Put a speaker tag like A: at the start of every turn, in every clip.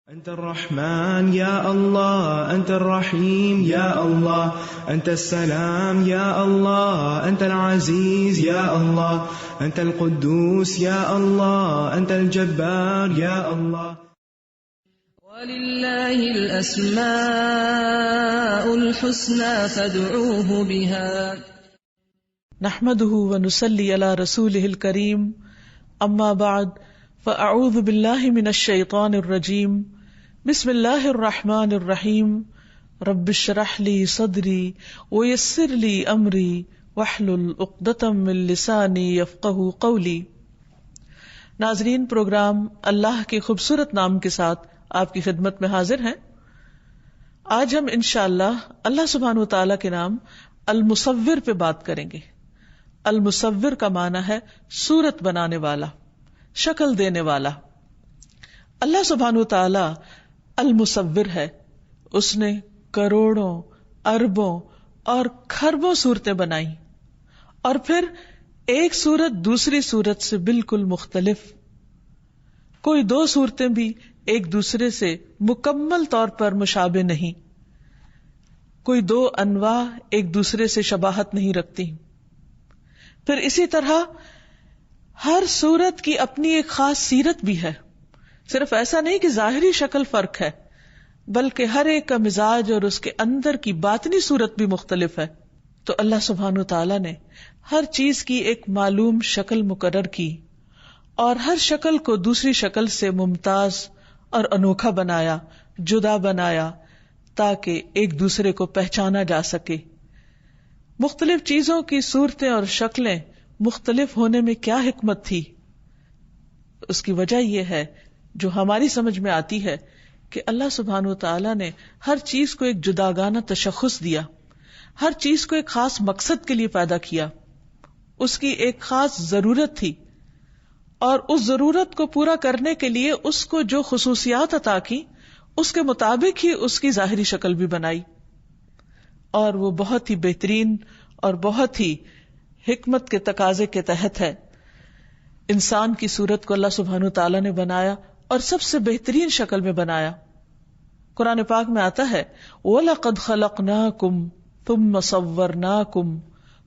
A: أنت الرحمن يا الله، أنت الرحيم يا الله، أنت السلام يا الله، أنت العزيز يا الله، أنت القدوس يا الله، أنت الجبار يا الله.
B: ولله الأسماء الحسنى فادعوه بها.
C: نحمده ونصلي على رسوله الكريم، أما بعد فأعوذ بالله من الشيطان الرجيم، بسم اللہ الرحمن الرحیم، رب اشرح لی صدری ویسر لی امری واحلل عقدۃ من لسانی یفقہوا قولی۔ ناظرین، پروگرام اللہ کے خوبصورت نام کے ساتھ آپ کی خدمت میں حاضر ہیں۔ آج ہم انشاءاللہ اللہ سبحانہ وتعالی کے نام المصور پہ بات کریں گے۔ المصور کا معنی ہے صورت بنانے والا، شکل دینے والا۔ اللہ سبحانہ وتعالی المصور ہے، اس نے کروڑوں، اربوں اور کھربوں صورتیں بنائی، اور پھر ایک صورت دوسری صورت سے بالکل مختلف، کوئی دو صورتیں بھی ایک دوسرے سے مکمل طور پر مشابہ نہیں، کوئی دو انواع ایک دوسرے سے شباہت نہیں رکھتی۔ پھر اسی طرح ہر صورت کی اپنی ایک خاص سیرت بھی ہے، صرف ایسا نہیں کہ ظاہری شکل فرق ہے، بلکہ ہر ایک کا مزاج اور اس کے اندر کی باطنی صورت بھی مختلف ہے۔ تو اللہ سبحانہ وتعالی نے ہر چیز کی ایک معلوم شکل مقرر کی، اور ہر شکل کو دوسری شکل سے ممتاز اور انوکھا بنایا، جدا بنایا، تاکہ ایک دوسرے کو پہچانا جا سکے۔ مختلف چیزوں کی صورتیں اور شکلیں مختلف ہونے میں کیا حکمت تھی؟ اس کی وجہ یہ ہے جو ہماری سمجھ میں آتی ہے کہ اللہ سبحانہ وتعالی نے ہر چیز کو ایک جداگانہ تشخص دیا، ہر چیز کو ایک خاص مقصد کے لیے پیدا کیا، اس کی ایک خاص ضرورت تھی، اور اس ضرورت کو پورا کرنے کے لیے اس کو جو خصوصیات عطا کی، اس کے مطابق ہی اس کی ظاہری شکل بھی بنائی، اور وہ بہت ہی بہترین اور بہت ہی حکمت کے تقاضے کے تحت ہے۔ انسان کی صورت کو اللہ سبحانہ وتعالی نے بنایا اور سب سے بہترین شکل میں بنایا۔ قرآن پاک میں آتا ہے وَلَقَدْ خَلَقْنَاكُمْ ثُمَّ صَوَّرْنَاكُمْ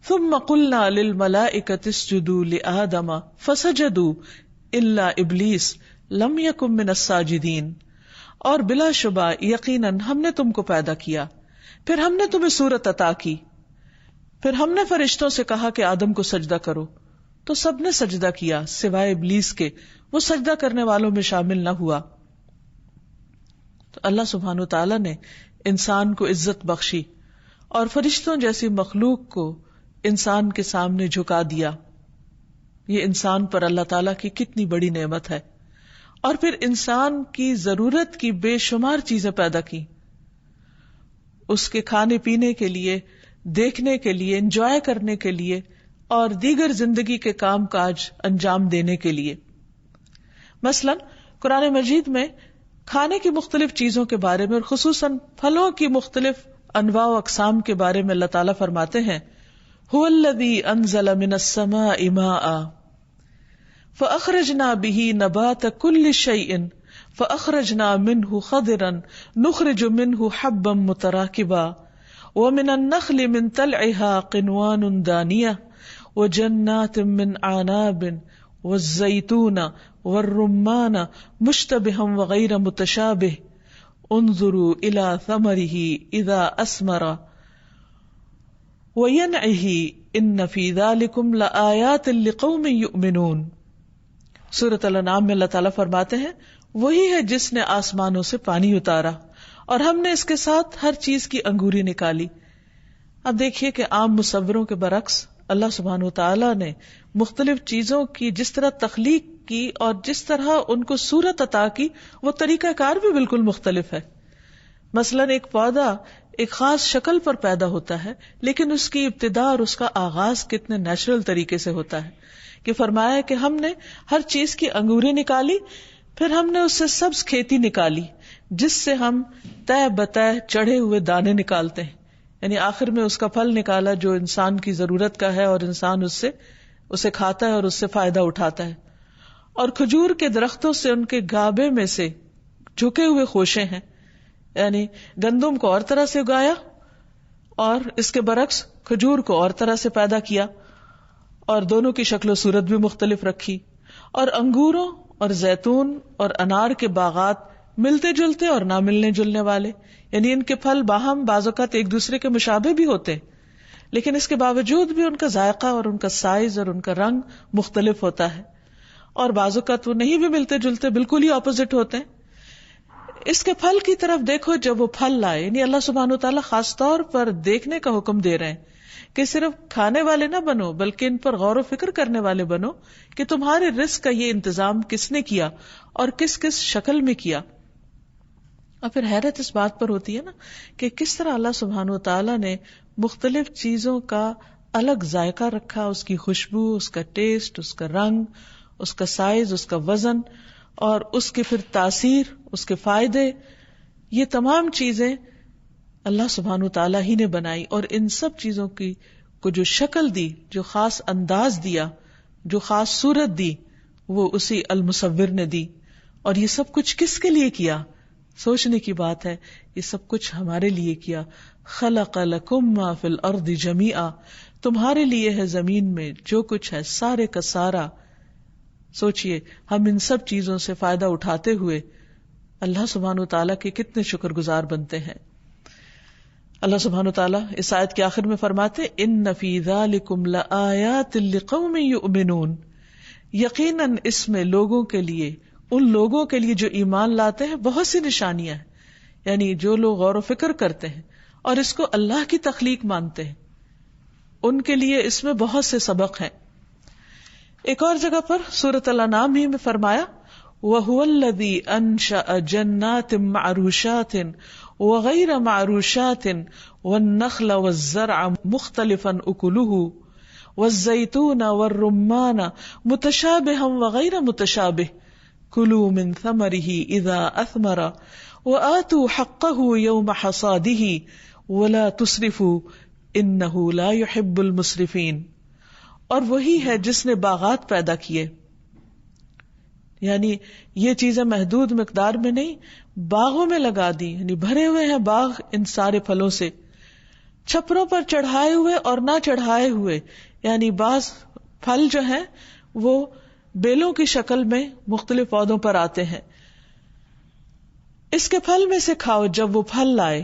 C: ثُمَّ قُلْنَا لِلْمَلَائِكَةِ اسْجُدُوا لِآدَمَ فَسَجَدُوا إِلَّا إِبْلِيسَ لَمْ يَكُنْ مِنَ السَّاجِدِينَ، اور بلا شبہ یقیناً ہم نے تم کو پیدا کیا، پھر ہم نے تمہیں صورت عطا کی، پھر ہم نے فرشتوں سے کہا کہ آدم کو سجدہ کرو، تو سب نے سجدہ کیا سوائے ابلیس کے، وہ سجدہ کرنے والوں میں شامل نہ ہوا۔ تو اللہ سبحانہ وتعالی نے انسان کو عزت بخشی اور فرشتوں جیسی مخلوق کو انسان کے سامنے جھکا دیا۔ یہ انسان پر اللہ تعالیٰ کی کتنی بڑی نعمت ہے۔ اور پھر انسان کی ضرورت کی بے شمار چیزیں پیدا کی، اس کے کھانے پینے کے لیے، دیکھنے کے لیے، انجوائے کرنے کے لیے، اور دیگر زندگی کے کام کاج انجام دینے کے لیے۔ مثلا قرآن مجید میں کھانے کی مختلف چیزوں کے بارے میں، اور خصوصاً پھلوں کی مختلف انواع و اقسام کے بارے میں اللہ تعالیٰ فرماتے ہیں هُوَ الَّذِي أَنزَلَ مِنَ السَّمَاءِ مَاءً فَأَخْرَجْنَا بِهِ نَبَاتَ كُلِّ شَيْءٍ فَأَخْرَجْنَا مِنْهُ خَضِرًا نُخْرِجُ مِنْهُ حَبًّا مُتَرَاكِبًا وَمِنَ النَّخْلِ مِنْ طَلْعِهَا قِنْوَانٌ دَانِيَةٌ وَجَنَّاتٍ مِّنْ أَعْنَابٍ وَالزَّيْتُونَ وَالرُّمَّانَ مُشْتَبِهًا وَغَيْرَ مُتَشَابِهٍ انظُرُوا إِلَى ثَمَرِهِ إِذَا أَثْمَرَ وَيَنْعِهِ إِنَّ فِي ذَلِكُمْ لَآيَاتٍ لِقَوْمٍ يُؤْمِنُونَ۔ سورۃ الانعام میں اللہ تعالیٰ فرماتے ہیں وہی ہے جس نے آسمانوں سے پانی اتارا، اور ہم نے اس کے ساتھ ہر چیز کی انگوری نکالی۔ اب دیکھیے کہ عام مصوروں کے برعکس اللہ سبحانہ وتعالیٰ نے مختلف چیزوں کی جس طرح تخلیق کی اور جس طرح ان کو صورت عطا کی، وہ طریقہ کار بھی بالکل مختلف ہے۔ مثلا ایک پودا ایک خاص شکل پر پیدا ہوتا ہے، لیکن اس کی ابتدا اور اس کا آغاز کتنے نیچرل طریقے سے ہوتا ہے کہ فرمایا کہ ہم نے ہر چیز کی انگوری نکالی، پھر ہم نے اس سے سبز کھیتی نکالی جس سے ہم تہ بتہ چڑھے ہوئے دانے نکالتے ہیں، یعنی آخر میں اس کا پھل نکالا جو انسان کی ضرورت کا ہے، اور انسان اسے کھاتا ہے اور اس سے فائدہ اٹھاتا ہے۔ اور کھجور کے درختوں سے ان کے گابے میں سے جھکے ہوئے خوشے ہیں، یعنی گندم کو اور طرح سے اگایا اور اس کے برعکس کھجور کو اور طرح سے پیدا کیا، اور دونوں کی شکل و صورت بھی مختلف رکھی. اور انگوروں اور زیتون اور انار کے باغات ملتے جلتے اور نہ ملنے جلنے والے، یعنی ان کے پھل باہم بعض اوقات ایک دوسرے کے مشابہ بھی ہوتے ہیں، لیکن اس کے باوجود بھی ان کا ذائقہ اور ان کا سائز اور ان کا رنگ مختلف ہوتا ہے. اور بعض اوقات وہ نہیں بھی ملتے جلتے، بالکل ہی اپوزٹ ہوتے ہیں. اس کے پھل کی طرف دیکھو جب وہ پھل لائے، یعنی اللہ سبحانہ وتعالیٰ خاص طور پر دیکھنے کا حکم دے رہے ہیں کہ صرف کھانے والے نہ بنو بلکہ ان پر غور و فکر کرنے والے بنو کہ تمہارے رزق کا یہ انتظام کس نے کیا اور کس کس شکل میں کیا. اور پھر حیرت اس بات پر ہوتی ہے نا کہ کس طرح اللہ سبحانہ وتعالیٰ نے مختلف چیزوں کا الگ ذائقہ رکھا، اس کی خوشبو، اس کا ٹیسٹ، اس کا رنگ، اس کا سائز، اس کا وزن، اور اس کی پھر تاثیر، اس کے فائدے. یہ تمام چیزیں اللہ سبحانہ وتعالیٰ ہی نے بنائی، اور ان سب چیزوں کی کو جو شکل دی، جو خاص انداز دیا، جو خاص صورت دی، وہ اسی المصور نے دی. اور یہ سب کچھ کس کے لیے کیا؟ سوچنے کی بات ہے، یہ سب کچھ ہمارے لیے کیا. خلق لکم ما فی الارض جمیعا، تمہارے لیے ہے زمین میں جو کچھ ہے سارے کا سارا. سوچئے ہم ان سب چیزوں سے فائدہ اٹھاتے ہوئے اللہ سبحانہ وتعالیٰ کے کتنے شکر گزار بنتے ہیں. اللہ سبحانہ وتعالیٰ اس آیت کے آخر میں فرماتے ان فی ذالکم لآیات لقوم یؤمنون، یقیناً اس میں لوگوں کے لیے، ان لوگوں کے لیے جو ایمان لاتے ہیں بہت سی نشانیاں ہیں. یعنی جو لوگ غور و فکر کرتے ہیں اور اس کو اللہ کی تخلیق مانتے ہیں، ان کے لیے اس میں بہت سے سبق ہیں. ایک اور جگہ پر سورۃ الانعام ہی میں فرمایا وَهُوَ الَّذِي أَنشَأَ جَنَّاتٍ مَّعْرُوشَاتٍ وَغَيْرَ مَعْرُوشَاتٍ وَالنَّخْلَ وَالزَّرْعَ مُخْتَلِفًا أُكُلُهُ وَالزَّيْتُونَ وَالرُّمَّانَ مُتَشَابِهًا وَغَيْرَ مُتَشَابِهٍ كُلُوا مِن ثَمَرِهِ إِذَا أَثْمَرَ وَآتُوا حَقَّهُ يَوْمَ حَصَادِهِ وَلَا تُسْرِفُوا إِنَّهُ لَا يُحِبُّ الْمُسْرِفِينَ. اور وہی ہے جس نے باغات پیدا کیے، یعنی یہ چیزیں محدود مقدار میں نہیں، باغوں میں لگا دی، یعنی بھرے ہوئے ہیں باغ ان سارے پھلوں سے، چھپروں پر چڑھائے ہوئے اور نہ چڑھائے ہوئے، یعنی بعض پھل جو ہیں وہ بیلوں کی شکل میں مختلف پودوں پر آتے ہیں. اس کے پھل میں سے کھاؤ جب وہ پھل لائے،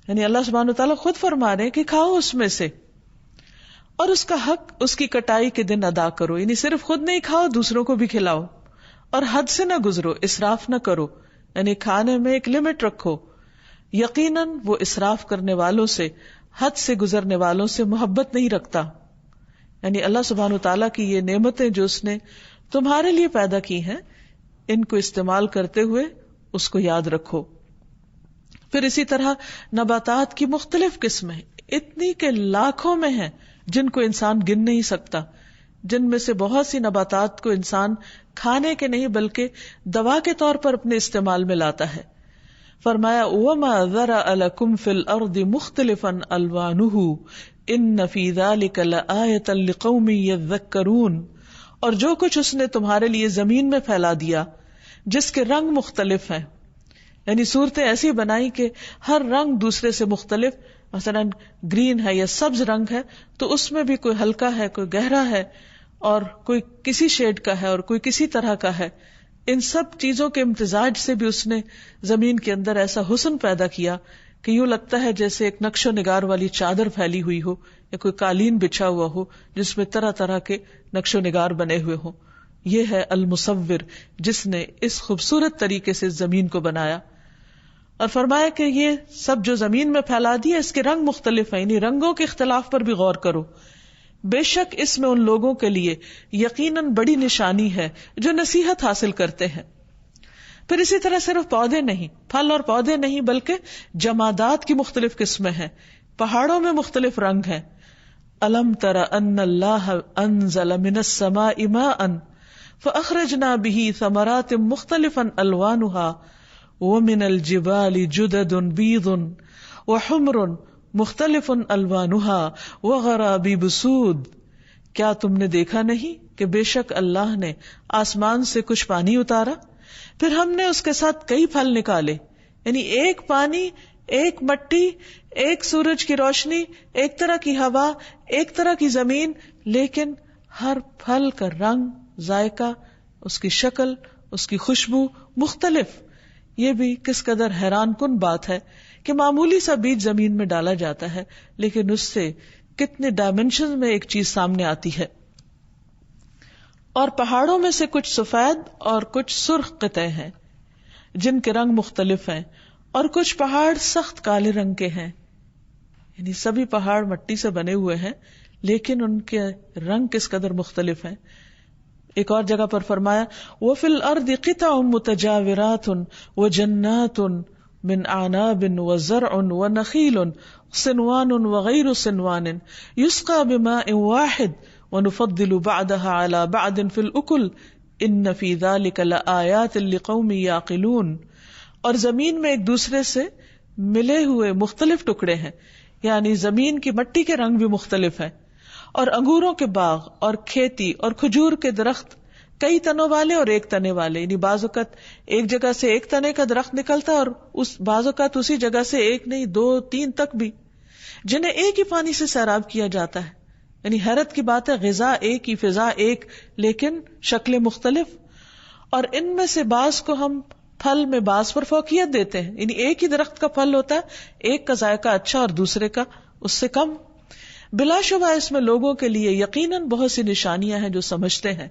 C: یعنی اللہ سبحانہ وتعالیٰ خود فرما رہے ہیں کہ کھاؤ اس میں سے، اور اس کا حق اس کی کٹائی کے دن ادا کرو. یعنی صرف خود نہیں کھاؤ، دوسروں کو بھی کھلاؤ، اور حد سے نہ گزرو، اسراف نہ کرو، یعنی کھانے میں ایک لمٹ رکھو. یقیناً وہ اسراف کرنے والوں سے، حد سے گزرنے والوں سے محبت نہیں رکھتا. یعنی اللہ سبحانہ وتعالیٰ کی یہ نعمتیں جو اس نے تمہارے لیے پیدا کی ہیں، ان کو استعمال کرتے ہوئے اس کو یاد رکھو. پھر اسی طرح نباتات کی مختلف قسمیں اتنی کہ لاکھوں میں ہیں جن کو انسان گن نہیں سکتا، جن میں سے بہت سی نباتات کو انسان کھانے کے نہیں بلکہ دوا کے طور پر اپنے استعمال میں لاتا ہے. فرمایا وَمَا ذَرَأَ لَكُمْ فِي الْأَرْضِ مُخْتَلِفًا أَلْوَانُهُ إِنَّ فِي ذَلِكَ لَآيَةً لِقَوْمٍ يَذَّكَّرُونَ. اور جو کچھ اس نے تمہارے لیے زمین میں پھیلا دیا جس کے رنگ مختلف ہیں، یعنی صورتیں ایسی بنائی کہ ہر رنگ دوسرے سے مختلف، مثلا گرین ہے یا سبز رنگ ہے تو اس میں بھی کوئی ہلکا ہے، کوئی گہرا ہے، اور کوئی کسی شیڈ کا ہے اور کوئی کسی طرح کا ہے. ان سب چیزوں کے امتزاج سے بھی اس نے زمین کے اندر ایسا حسن پیدا کیا کہ یوں لگتا ہے جیسے ایک نقش و نگار والی چادر پھیلی ہوئی ہو یا کوئی قالین بچھا ہوا ہو جس میں طرح طرح کے نقش و نگار بنے ہوئے ہوں. یہ ہے المصور جس نے اس خوبصورت طریقے سے زمین کو بنایا. اور فرمایا کہ یہ سب جو زمین میں پھیلا دیا اس کے رنگ مختلف ہیں، یعنی رنگوں کے اختلاف پر بھی غور کرو. بے شک اس میں ان لوگوں کے لیے یقیناً بڑی نشانی ہے جو نصیحت حاصل کرتے ہیں. پھر اسی طرح صرف پودے نہیں، پھل اور پودے نہیں بلکہ جمادات کی مختلف قسمیں ہیں، پہاڑوں میں مختلف رنگ ہیں. الم تر ان اللہ انزل من السماء ماء فاخرجنا به ثمرات مختلفا الوانها ومن الجبال جدد بيض وحمر مختلف الوانها وغرابيب سود. کیا تم نے دیکھا نہیں کہ بے شک اللہ نے آسمان سے کچھ پانی اتارا پھر ہم نے اس کے ساتھ کئی پھل نکالے، یعنی ایک پانی، ایک مٹی، ایک سورج کی روشنی، ایک طرح کی ہوا، ایک طرح کی زمین، لیکن ہر پھل کا رنگ، ذائقہ، اس کی شکل، اس کی خوشبو مختلف. یہ بھی کس قدر حیران کن بات ہے کہ معمولی سا بیج زمین میں ڈالا جاتا ہے لیکن اس سے کتنے ڈائمینشن میں ایک چیز سامنے آتی ہے. اور پہاڑوں میں سے کچھ سفید اور کچھ سرخ قطعے ہیں جن کے رنگ مختلف ہیں، اور کچھ پہاڑ سخت کالے رنگ کے ہیں. یعنی سبھی پہاڑ مٹی سے بنے ہوئے ہیں لیکن ان کے رنگ کس قدر مختلف ہیں. ایک اور جگہ پر فرمایا وَفِي الْأَرْضِ قِطَعٌ مُتَجَاوِرَاتٌ وَجَنَّاتٌ مِنْ أَعْنَابٍ وَزَرْعٌ وَنَخِيلٌ صِنْوَانٌ وَغَيْرُ صِنْوَانٍ يُسْقَى بِمَاءٍ وَاحِدٍ وَنُفَضِّلُ بَعْضَهَا عَلَى بَعْضٍ فِي الْأُكُلِ إِنَّ فِي ذَلِكَ لَآيَاتٍ لِقَوْمٍ يَعْقِلُونَ. اور زمین میں ایک دوسرے سے ملے ہوئے مختلف ٹکڑے ہیں، یعنی زمین کی مٹی کے رنگ بھی مختلف ہیں، اور انگوروں کے باغ اور کھیتی اور کھجور کے درخت کئی تنوں والے اور ایک تنے والے، یعنی بعض اوقات ایک جگہ سے ایک تنے کا درخت نکلتا اور بعض اوقات اسی جگہ سے ایک نہیں 2 3 تک بھی، جنہیں ایک ہی پانی سے سیراب کیا جاتا ہے. یعنی حیرت کی بات ہے، غذا ایک ہی، فضا ایک، لیکن شکلیں مختلف. اور ان میں سے بعض کو ہم پھل میں بعض پر فوقیت دیتے ہیں، یعنی ایک ہی درخت کا پھل ہوتا ہے، ایک کا ذائقہ اچھا اور دوسرے کا اس سے کم. بلا شبہ اس میں لوگوں کے لیے یقیناً بہت سی نشانیاں ہیں جو سمجھتے ہیں.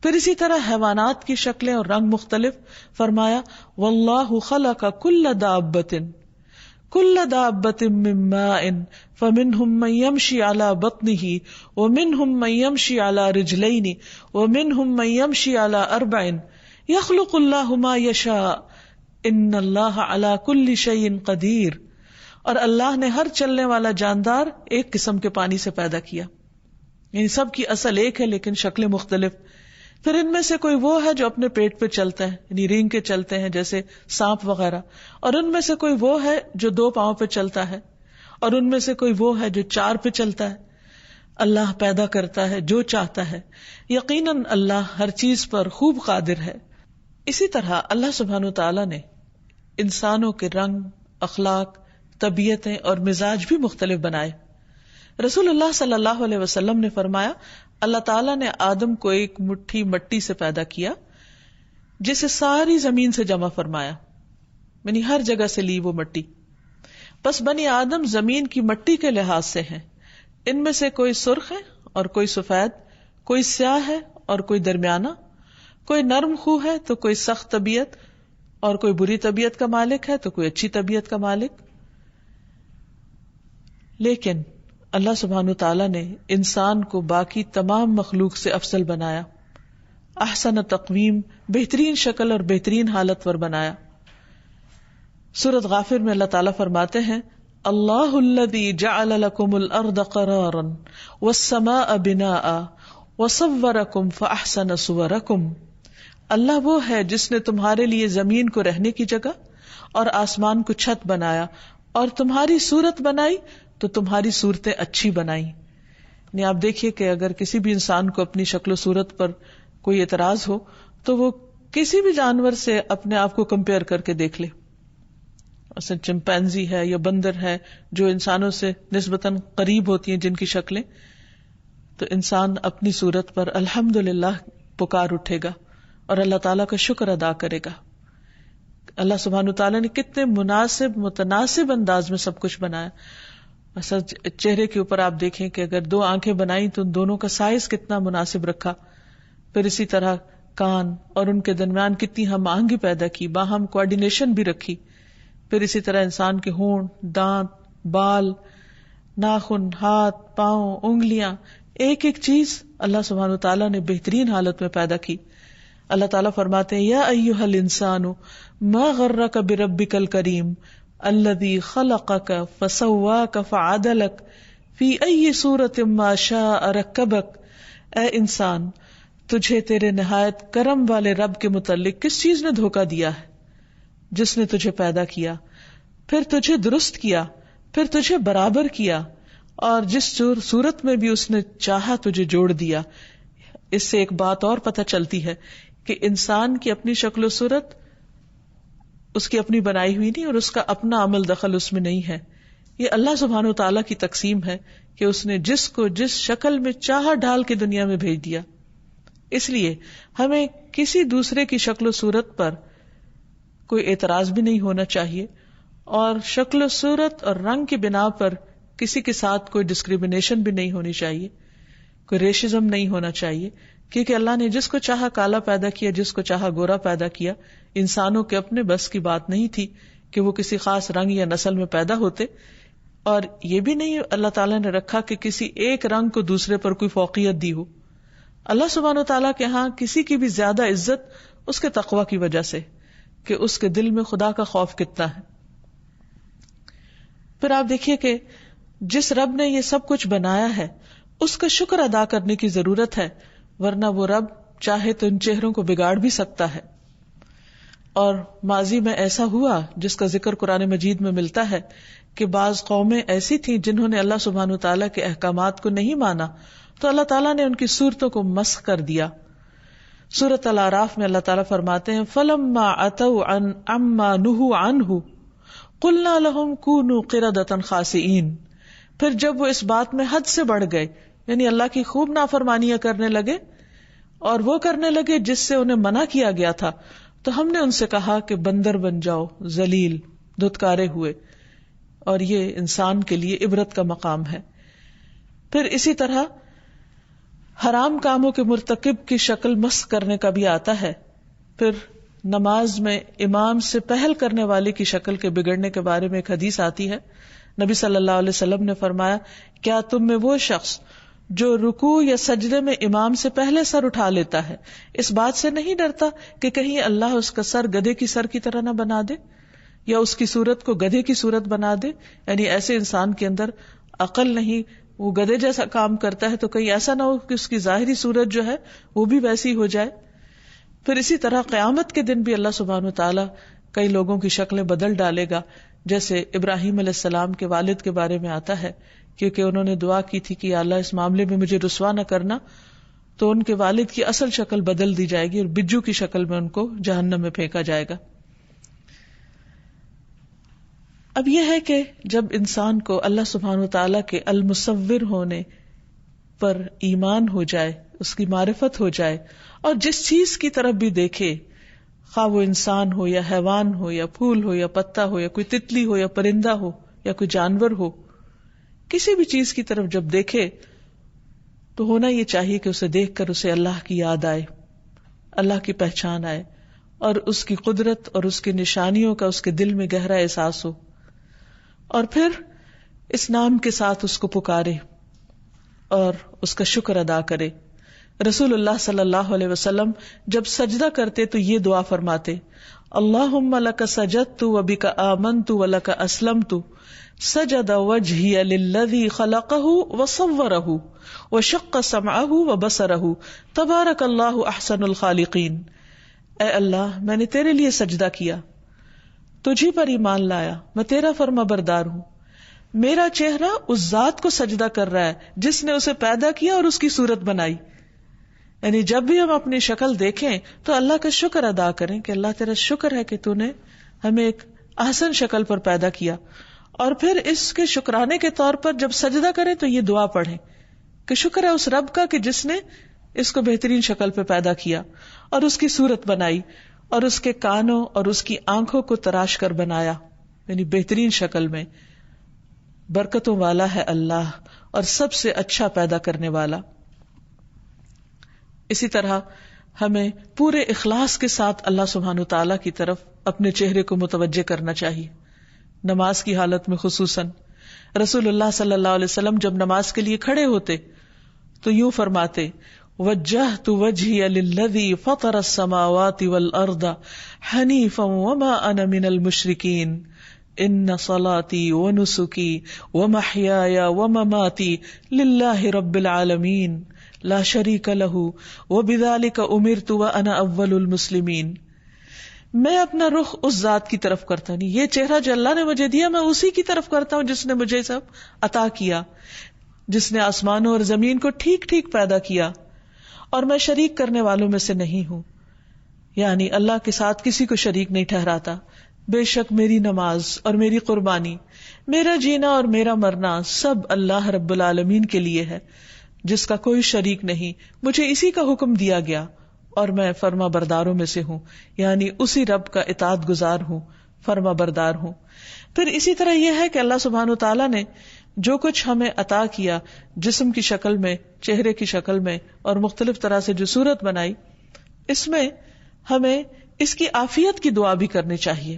C: پھر اسی طرح حیوانات کی شکلیں اور رنگ مختلف. فرمایا واللہ خلق کل دابۃ من ماء فمنہم من یمشی علی بطنہ ومنہم من یمشی علی رجلین ومنہم من یمشی علی 4 یخلق اللہ ما یشاء ان اللہ علی کل شیء قدیر. اور اللہ نے ہر چلنے والا جاندار ایک قسم کے پانی سے پیدا کیا، یعنی سب کی اصل ایک ہے لیکن شکلیں مختلف. پھر ان میں سے کوئی وہ ہے جو اپنے پیٹ پہ چلتا ہے، یعنی رینگ کے چلتے ہیں جیسے سانپ وغیرہ، اور ان میں سے کوئی وہ ہے جو 2 پاؤں پہ چلتا ہے، اور ان میں سے کوئی وہ ہے جو 4 پہ چلتا ہے. اللہ پیدا کرتا ہے جو چاہتا ہے، یقیناً اللہ ہر چیز پر خوب قادر ہے. اسی طرح اللہ سبحانہ وتعالی نے انسانوں کے رنگ، اخلاق، طبیعتیں اور مزاج بھی مختلف بنائے. رسول اللہ صلی اللہ علیہ وسلم نے فرمایا اللہ تعالیٰ نے آدم کو ایک مٹھی مٹی سے پیدا کیا جسے ساری زمین سے جمع فرمایا، یعنی ہر جگہ سے لی وہ مٹی. بس بنی آدم زمین کی مٹی کے لحاظ سے ہیں، ان میں سے کوئی سرخ ہے اور کوئی سفید، کوئی سیاہ ہے اور کوئی درمیانہ، کوئی نرم خو ہے تو کوئی سخت طبیعت، اور کوئی بری طبیعت کا مالک ہے تو کوئی اچھی طبیعت کا مالک. لیکن اللہ سبحانہ تعالیٰ نے انسان کو باقی تمام مخلوق سے افضل بنایا، احسن تقویم، بہترین شکل اور بہترین حالت پر بنایا. سورۃ غافر میں اللہ تعالیٰ فرماتے ہیں اللہ الذی جعل لکم الارض قرارا والسماء بناء وصورکم فاحسن صورکم. اللہ وہ ہے جس نے تمہارے لیے زمین کو رہنے کی جگہ اور آسمان کو چھت بنایا اور تمہاری صورت بنائی تو تمہاری صورتیں اچھی بنائی. یعنی آپ دیکھیے کہ اگر کسی بھی انسان کو اپنی شکل و صورت پر کوئی اعتراض ہو تو وہ کسی بھی جانور سے اپنے آپ کو کمپیئر کر کے دیکھ لے. مثلا چمپینزی ہے یا بندر ہے جو انسانوں سے نسبتاً قریب ہوتی ہیں جن کی شکلیں، تو انسان اپنی صورت پر الحمدللہ پکار اٹھے گا اور اللہ تعالیٰ کا شکر ادا کرے گا. اللہ سبحانہ تعالیٰ نے کتنے مناسب متناسب انداز میں سب کچھ بنایا. مثلا چہرے کے اوپر آپ دیکھیں کہ اگر 2 آنکھیں بنائی تو ان دونوں کا سائز کتنا مناسب رکھا. پھر اسی طرح کان اور ان کے درمیان کتنی ہم آہنگی پیدا کی، باہم کوآرڈینیشن بھی رکھی. پھر اسی طرح انسان کے ہونٹ، دانت، بال، ناخن، ہاتھ، پاؤں، انگلیاں، ایک ایک چیز اللہ سبحانہ تعالیٰ نے بہترین حالت میں پیدا کی. اللہ تعالیٰ فرماتے ہیں یا ایھا الانسان ما غرک بربک الکریم الذی خلقک فسواک فعدلک فی ای صورت ما شاء رکبک. اے انسان، تجھے تیرے نہایت کرم والے رب کے متعلق کس چیز نے دھوکہ دیا ہے؟ جس نے تجھے پیدا کیا، پھر تجھے درست کیا، پھر تجھے برابر کیا، اور جس صورت میں بھی اس نے چاہا تجھے جوڑ دیا. اس سے ایک بات اور پتہ چلتی ہے کہ انسان کی اپنی شکل و صورت اس کی اپنی بنائی ہوئی نہیں اور اس کا اپنا عمل دخل اس میں نہیں ہے. یہ اللہ سبحانہ وتعالیٰ کی تقسیم ہے کہ اس نے جس کو جس شکل میں چاہا ڈھال کے دنیا میں بھیج دیا. اس لیے ہمیں کسی دوسرے کی شکل و صورت پر کوئی اعتراض بھی نہیں ہونا چاہیے، اور شکل و صورت اور رنگ کی بنا پر کسی کے ساتھ کوئی ڈسکریمنیشن بھی نہیں ہونی چاہیے، کوئی ریشزم نہیں ہونا چاہیے، کیونکہ اللہ نے جس کو چاہا کالا پیدا کیا، جس کو چاہا گورا پیدا کیا. انسانوں کے اپنے بس کی بات نہیں تھی کہ وہ کسی خاص رنگ یا نسل میں پیدا ہوتے، اور یہ بھی نہیں اللہ تعالیٰ نے رکھا کہ کسی ایک رنگ کو دوسرے پر کوئی فوقیت دی ہو. اللہ سبحانہ وتعالیٰ کے ہاں کسی کی بھی زیادہ عزت اس کے تقوی کی وجہ سے کہ اس کے دل میں خدا کا خوف کتنا ہے. پھر آپ دیکھیے کہ جس رب نے یہ سب کچھ بنایا ہے اس کا شکر ادا کرنے کی ضرورت ہے، ورنہ وہ رب چاہے تو ان چہروں کو بگاڑ بھی سکتا ہے. اور ماضی میں ایسا ہوا جس کا ذکر قرآن مجید میں ملتا ہے کہ بعض قومیں ایسی تھیں جنہوں نے اللہ سبحانہ وتعالیٰ کے احکامات کو نہیں مانا، تو اللہ تعالیٰ نے ان کی صورتوں کو مسخ کر دیا. سورۃ الاعراف میں اللہ تعالیٰ فرماتے ہیں فَلَمَّا عَتَوْا عَمَّا نُهُوا عَنْهُ قُلْنَا لَهُمْ كُونُوا قِرَدَةً خَاسِئِينَ. پھر جب وہ اس بات میں حد سے بڑھ گئے، یعنی اللہ کی خوب نافرمانیاں کرنے لگے اور وہ کرنے لگے جس سے انہیں منع کیا گیا تھا، تو ہم نے ان سے کہا کہ بندر بن جاؤ، ذلیل، دھتکارے ہوئے. اور یہ انسان کے لیے عبرت کا مقام ہے. پھر اسی طرح حرام کاموں کے مرتکب کی شکل مسخ کرنے کا بھی آتا ہے. پھر نماز میں امام سے پہل کرنے والے کی شکل کے بگڑنے کے بارے میں ایک حدیث آتی ہے. نبی صلی اللہ علیہ وسلم نے فرمایا، کیا تم میں وہ شخص جو رکوع یا سجدے میں امام سے پہلے سر اٹھا لیتا ہے اس بات سے نہیں ڈرتا کہ کہیں اللہ اس کا سر گدھے کی سر کی طرح نہ بنا دے یا اس کی صورت کو گدھے کی صورت بنا دے؟ یعنی ایسے انسان کے اندر عقل نہیں، وہ گدھے جیسا کام کرتا ہے، تو کہیں ایسا نہ ہو کہ اس کی ظاہری صورت جو ہے وہ بھی ویسی ہو جائے. پھر اسی طرح قیامت کے دن بھی اللہ سبحانہ وتعالیٰ کئی لوگوں کی شکلیں بدل ڈالے گا، جیسے ابراہیم علیہ السلام کے والد کے بارے میں آتا ہے، کیونکہ انہوں نے دعا کی تھی کہ یا اللہ اس معاملے میں مجھے رسوا نہ کرنا، تو ان کے والد کی اصل شکل بدل دی جائے گی اور بجو کی شکل میں ان کو جہنم میں پھینکا جائے گا. اب یہ ہے کہ جب انسان کو اللہ سبحانہ وتعالیٰ کے المصور ہونے پر ایمان ہو جائے، اس کی معرفت ہو جائے، اور جس چیز کی طرف بھی دیکھے، خواہ وہ انسان ہو یا حیوان ہو یا پھول ہو یا پتا ہو یا کوئی تتلی ہو یا پرندہ ہو یا کوئی جانور ہو، کسی بھی چیز کی طرف جب دیکھے تو ہونا یہ چاہیے کہ اسے دیکھ کر اسے اللہ کی یاد آئے، اللہ کی پہچان آئے، اور اس کی قدرت اور اس کی نشانیوں کا اس کے دل میں گہرا احساس ہو، اور پھر اس نام کے ساتھ اس کو پکارے اور اس کا شکر ادا کرے. رسول اللہ صلی اللہ علیہ وسلم جب سجدہ کرتے تو یہ دعا فرماتے، اللہم لک سجدت وبک آمنت ولک اسلمت سجد وجہی للذی خلقہ وصورہ وشق سمعہ وبصرہ تبارک اللہ احسن الخالقین. اے اللہ، میں نے تیرے لیے سجدہ کیا، تجھی پر ایمان لایا، میں تیرا فرما بردار ہوں، میرا چہرہ اس ذات کو سجدہ کر رہا ہے جس نے اسے پیدا کیا اور اس کی صورت بنائی. یعنی جب بھی ہم اپنی شکل دیکھیں تو اللہ کا شکر ادا کریں کہ اللہ تیرا شکر ہے کہ تو نے ہمیں ایک احسن شکل پر پیدا کیا. اور پھر اس کے شکرانے کے طور پر جب سجدہ کریں تو یہ دعا پڑھیں کہ شکر ہے اس رب کا کہ جس نے اس کو بہترین شکل پہ پیدا کیا اور اس کی صورت بنائی اور اس کے کانوں اور اس کی آنکھوں کو تراش کر بنایا، یعنی بہترین شکل میں. برکتوں والا ہے اللہ اور سب سے اچھا پیدا کرنے والا. اسی طرح ہمیں پورے اخلاص کے ساتھ اللہ سبحانہ وتعالیٰ کی طرف اپنے چہرے کو متوجہ کرنا چاہیے، نماز کی حالت میں خصوصاً. رسول اللہ صلی اللہ علیہ وسلم جب نماز کے لیے کھڑے ہوتے تو یوں فرماتے، وجہت وجہی للذی فطر السماوات والارض حنیفا وما انا من المشرکین ان صلاتی ونسکی ومحیای ومماتی للہ رب العالمین لا شریک لہ وبذلک امرت وانا اول المسلمین. میں اپنا رخ اس ذات کی طرف کرتا نہیں، یہ چہرہ جو اللہ نے مجھے دیا میں اسی کی طرف کرتا ہوں جس نے مجھے سب عطا کیا، جس نے آسمانوں اور زمین کو ٹھیک ٹھیک پیدا کیا، اور میں شریک کرنے والوں میں سے نہیں ہوں. یعنی اللہ کے ساتھ کسی کو شریک نہیں ٹھہراتا. بے شک میری نماز اور میری قربانی، میرا جینا اور میرا مرنا سب اللہ رب العالمین کے لیے ہے جس کا کوئی شریک نہیں. مجھے اسی کا حکم دیا گیا اور میں فرما برداروں میں سے ہوں، یعنی اسی رب کا اطاعت گزار ہوں، فرما بردار ہوں. پھر اسی طرح یہ ہے کہ اللہ سبحانہ و تعالیٰ نے جو کچھ ہمیں عطا کیا، جسم کی شکل میں، چہرے کی شکل میں اور مختلف طرح سے جو صورت بنائی، اس میں ہمیں اس کی عافیت کی دعا بھی کرنی چاہیے.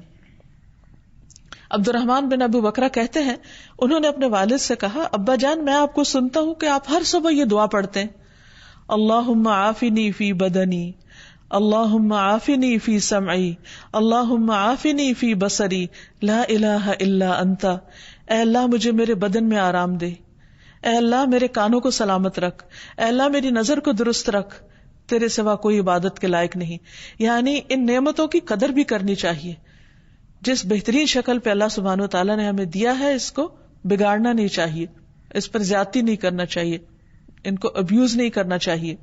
C: عبد الرحمن بن ابو بکرہ کہتے ہیں انہوں نے اپنے والد سے کہا، ابا جان میں آپ کو سنتا ہوں کہ آپ ہر صبح یہ دعا پڑھتے ہیں، اللہم عافنی فی بدنی، اللہم عافنی فی سمعی، اللہم عافنی فی بصری، لا الہ الا انت. اے اللہ مجھے میرے بدن میں آرام دے، اے اللہ میرے کانوں کو سلامت رکھ، اے اللہ میری نظر کو درست رکھ، تیرے سوا کوئی عبادت کے لائق نہیں. یعنی ان نعمتوں کی قدر بھی کرنی چاہیے. جس بہترین شکل پہ اللہ سبحانہ و تعالیٰ نے ہمیں دیا ہے اس کو بگاڑنا نہیں چاہیے، اس پر زیادتی نہیں کرنا چاہیے، ان کو ابیوز نہیں کرنا چاہیے.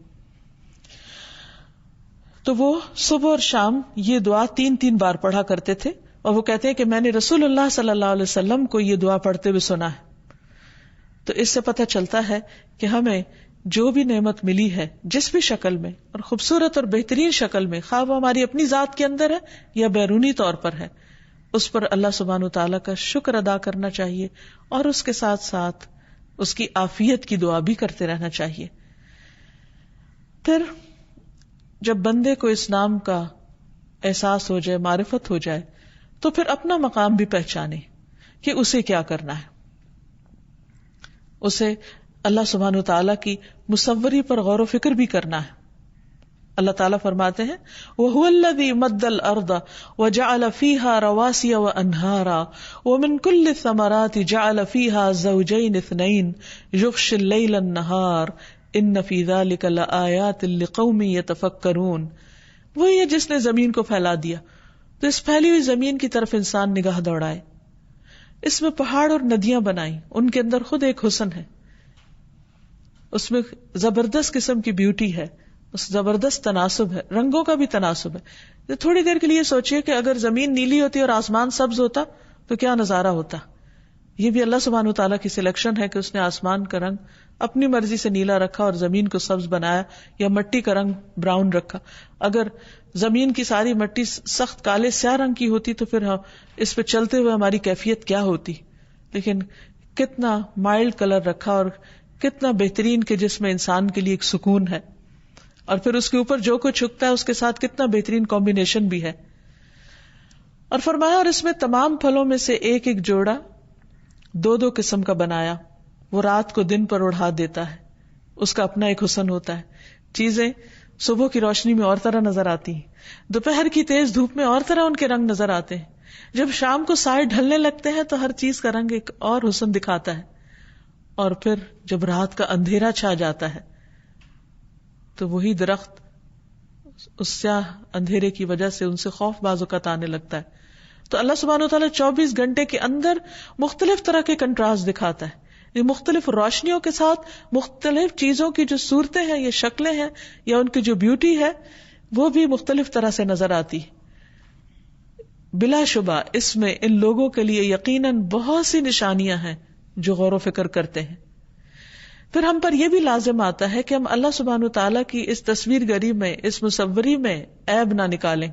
C: تو وہ صبح اور شام یہ دعا 3 بار پڑھا کرتے تھے، اور وہ کہتے ہیں کہ میں نے رسول اللہ صلی اللہ علیہ وسلم کو یہ دعا پڑھتے ہوئے سنا ہے. تو اس سے پتہ چلتا ہے کہ ہمیں جو بھی نعمت ملی ہے جس بھی شکل میں اور خوبصورت اور بہترین شکل میں، خواہ وہ ہماری اپنی ذات کے اندر ہے یا بیرونی طور پر ہے، اس پر اللہ سبحانہ وتعالیٰ کا شکر ادا کرنا چاہیے اور اس کے ساتھ ساتھ اس کی عافیت کی دعا بھی کرتے رہنا چاہیے. پھر جب بندے کو اس نام کا احساس ہو جائے، معرفت ہو جائے، تو پھر اپنا مقام بھی پہچانے کہ اسے کیا کرنا ہے. اسے اللہ سبحانہ وتعالیٰ کی مصوری پر غور و فکر بھی کرنا ہے. اللہ تعالیٰ فرماتے ہیں وَهُوَ الَّذِي مَدَّ الْأَرْضَ وَجَعَلَ فِيهَا رَوَاسِيَ وَأَنْهَارًا وَمِنْ كُلِّ الثَّمَرَاتِ جَعَلَ فِيهَا زَوْجَيْنِ اثْنَيْنِ يُغْشِي اللَّيْلَ النَّهَارَ إِنَّ فِي ذَلِكَ لَآيَاتٍ لِقَوْمٍ يَتَفَكَّرُونَ. وہی ہے جس نے زمین کو پھیلا دیا تو اس پھیلی ہوئی زمین کی طرف انسان نگاہ دوڑائے. اس میں پہاڑ اور ندیاں بنائیں، ان کے اندر خود ایک حسن ہے، اس میں زبردست قسم کی بیوٹی ہے، اس زبردست تناسب ہے، رنگوں کا بھی تناسب ہے. تھوڑی دیر کے لیے سوچئے کہ اگر زمین نیلی ہوتی اور آسمان سبز ہوتا تو کیا نظارہ ہوتا. یہ بھی اللہ سبحانہ وتعالیٰ کی سلیکشن ہے کہ اس نے آسمان کا رنگ اپنی مرضی سے نیلا رکھا اور زمین کو سبز بنایا، یا مٹی کا رنگ براؤن رکھا. اگر زمین کی ساری مٹی سخت کالے سیاہ رنگ کی ہوتی تو پھر اس پہ چلتے ہوئے ہماری کیفیت کیا ہوتی. لیکن کتنا مائلڈ کلر رکھا اور کتنا بہترین کہ جس میں انسان کے لیے ایک سکون ہے، اور پھر اس کے اوپر جو کچھ چھکتا ہے اس کے ساتھ کتنا بہترین کمبینیشن بھی ہے. اور فرمایا اور اس میں تمام پھلوں میں سے ایک ایک جوڑا 2 قسم کا بنایا، وہ رات کو دن پر اڑھا دیتا ہے، اس کا اپنا ایک حسن ہوتا ہے. چیزیں صبح کی روشنی میں اور طرح نظر آتی ہیں، دوپہر کی تیز دھوپ میں اور طرح ان کے رنگ نظر آتے ہیں، جب شام کو سائے ڈھلنے لگتے ہیں تو ہر چیز کا رنگ ایک اور حسن دکھاتا ہے. اور پھر جب رات کا اندھیرا چھا جاتا ہے تو وہی درخت اس سیاہ اندھیرے کی وجہ سے ان سے خوف بعض اوقات آنے لگتا ہے. تو اللہ سبحانہ وتعالیٰ 24 گھنٹے کے اندر مختلف طرح کے کنٹراسٹ دکھاتا ہے. یہ مختلف روشنیوں کے ساتھ مختلف چیزوں کی جو صورتیں ہیں یا شکلیں ہیں یا ان کی جو بیوٹی ہے وہ بھی مختلف طرح سے نظر آتی. بلا شبہ اس میں ان لوگوں کے لیے یقیناً بہت سی نشانیاں ہیں جو غور و فکر کرتے ہیں. پھر ہم پر یہ بھی لازم آتا ہے کہ ہم اللہ سبحانہ وتعالیٰ کی اس تصویر گری میں، اس مصوری میں عیب نہ نکالیں.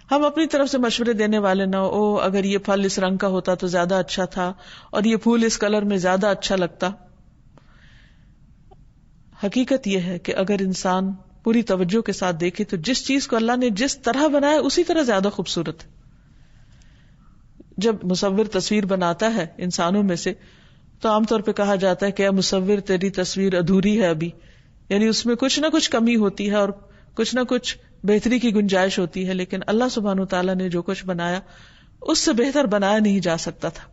C: ہم اپنی طرف سے مشورے دینے والے نہ او اگر یہ پھل اس رنگ کا ہوتا تو زیادہ اچھا تھا، اور یہ پھول اس کلر میں زیادہ اچھا لگتا. حقیقت یہ ہے کہ اگر انسان پوری توجہ کے ساتھ دیکھے تو جس چیز کو اللہ نے جس طرح بنایا اسی طرح زیادہ خوبصورت ہے. جب مصور تصویر بناتا ہے انسانوں میں سے تو عام طور پہ کہا جاتا ہے کہ اے مصور تیری تصویر ادھوری ہے ابھی، یعنی اس میں کچھ نہ کچھ کمی ہوتی ہے اور کچھ نہ کچھ بہتری کی گنجائش ہوتی ہے. لیکن اللہ سبحانہ وتعالیٰ نے جو کچھ بنایا اس سے بہتر بنایا نہیں جا سکتا تھا.